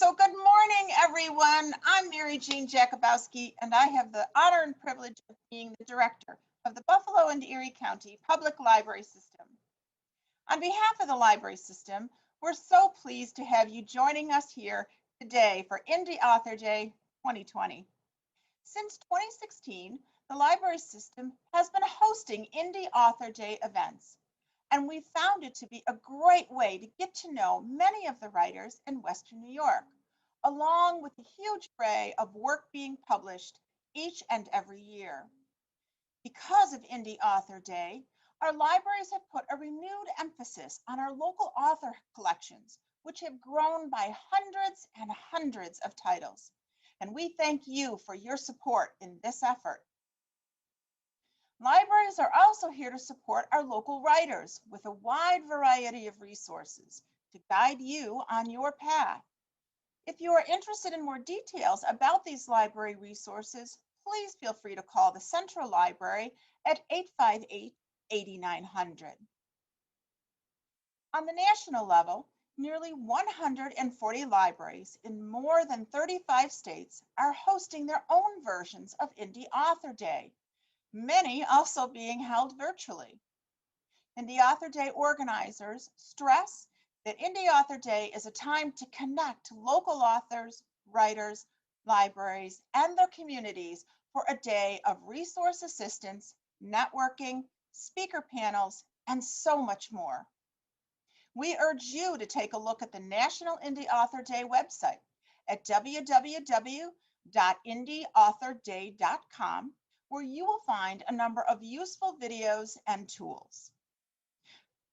So good morning, everyone. I'm Jean Jakubowski, and I have the honor and privilege of being the director of the Buffalo and Erie County Public Library System. On behalf of the library system, we're so pleased to have you joining us here today for Indie Author Day 2020. Since 2016, the library system has been hosting Indie Author Day events, and we found it to be a great way to get to know many of the writers in Western New York, along with the huge array of work being published each and every year. Because of Indie Author Day, our libraries have put a renewed emphasis on our local author collections, which have grown by hundreds and hundreds of titles. And we thank you for your support in this effort. Libraries are also here to support our local writers with a wide variety of resources to guide you on your path. If you are interested in more details about these library resources, please feel free to call the Central Library at 858-8900. On the national level, nearly 140 libraries in more than 35 states are hosting their own versions of Indie Author Day, many also being held virtually. Indie Author Day organizers stress that Indie Author Day is a time to connect local authors, writers, libraries, and their communities for a day of resource assistance, networking, speaker panels, and so much more. We urge you to take a look at the National Indie Author Day website at www.indieauthorday.com, where you will find a number of useful videos and tools.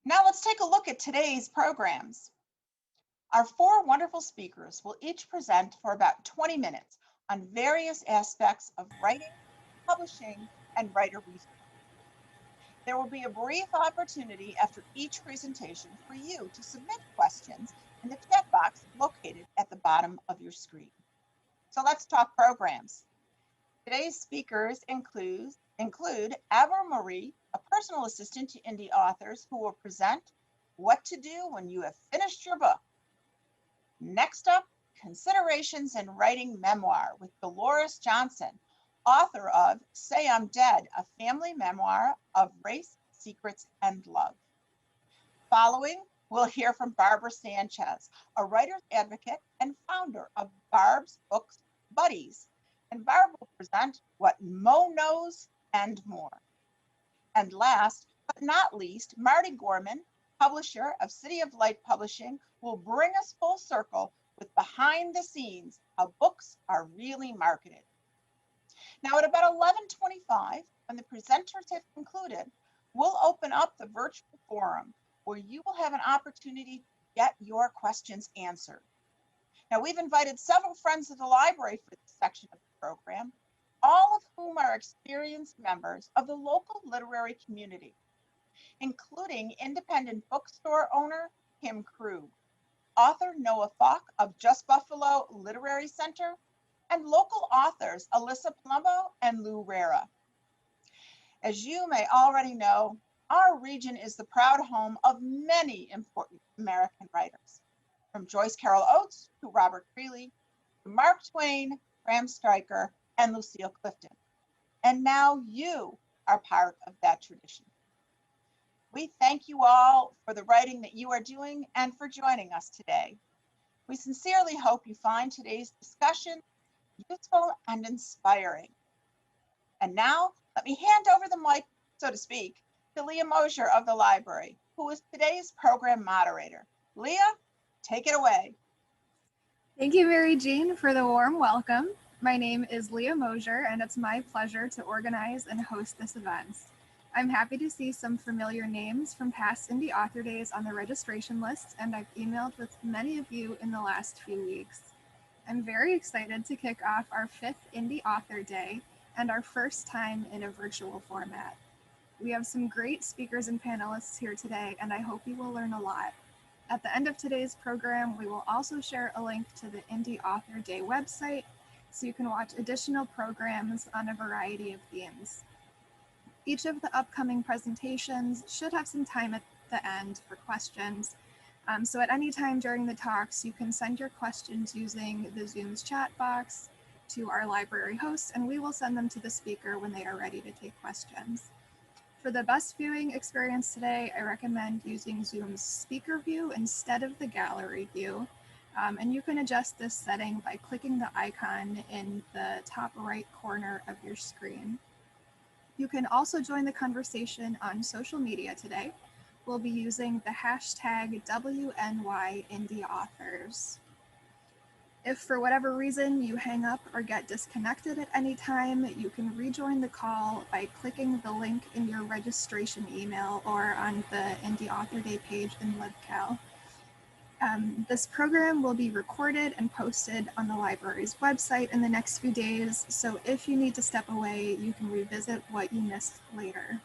Now let's take a look at today's programs. Our four wonderful speakers will each present for about 20 minutes on various aspects of writing, publishing, and writer research. There will be a brief opportunity after each presentation for you to submit questions in the chat box located at the bottom of your screen. So let's talk programs. Today's speakers include Ava Marie, a personal assistant to indie authors, who will present what to do when you have finished your book. Next up, Considerations in Writing Memoir with Dolores Johnson, author of Say I'm Dead, a family memoir of race, secrets, and love. Following, we'll hear from Barbara Sanchez, a writer's advocate and founder of Barb's Books Buddies. And Barb will present what Mo knows and more. And last but not least, Marty Gorman, publisher of City of Light Publishing, will bring us full circle with behind the scenes, how books are really marketed. Now at about 11:25, when the presenters have concluded, we'll open up the virtual forum where you will have an opportunity to get your questions answered. Now we've invited several friends of the library for this section of the program, all of whom are experienced members of the local literary community, including independent bookstore owner Kim Krug, author Noah Falk of Just Buffalo Literary Center, and local authors Alyssa Palumbo and Lou Rara. As you may already know, our region is the proud home of many important American writers, from Joyce Carol Oates to Robert Greeley, to Mark Twain, Bram Stryker, and Lucille Clifton. And now you are part of that tradition. We thank you all for the writing that you are doing and for joining us today. We sincerely hope you find today's discussion useful and inspiring. And now, let me hand over the mic, so to speak, to Leah Mosier of the library, who is today's program moderator. Leah, take it away. Thank you, Mary Jean, for the warm welcome. My name is Leah Mosier, and it's my pleasure to organize and host this event. I'm happy to see some familiar names from past Indie Author Days on the registration list, and I've emailed with many of you in the last few weeks. I'm very excited to kick off our 5th Indie Author Day and our first time in a virtual format. We have some great speakers and panelists here today, and I hope you will learn a lot. At the end of today's program, we will also share a link to the Indie Author Day website so you can watch additional programs on a variety of themes. Each of the upcoming presentations should have some time at the end for questions. So at any time during the talks, you can send your questions using the Zoom's chat box to our library host, and we will send them to the speaker when they are ready to take questions. For the best viewing experience today, I recommend using Zoom's speaker view instead of the gallery view. And you can adjust this setting by clicking the icon in the top right corner of your screen. You can also join the conversation on social media today. We'll be using the hashtag WNYIndieAuthors. If for whatever reason you hang up or get disconnected at any time, you can rejoin the call by clicking the link in your registration email or on the Indie Author Day page in LibCal. This program will be recorded and posted on the library's website in the next few days, so if you need to step away, you can revisit what you missed later.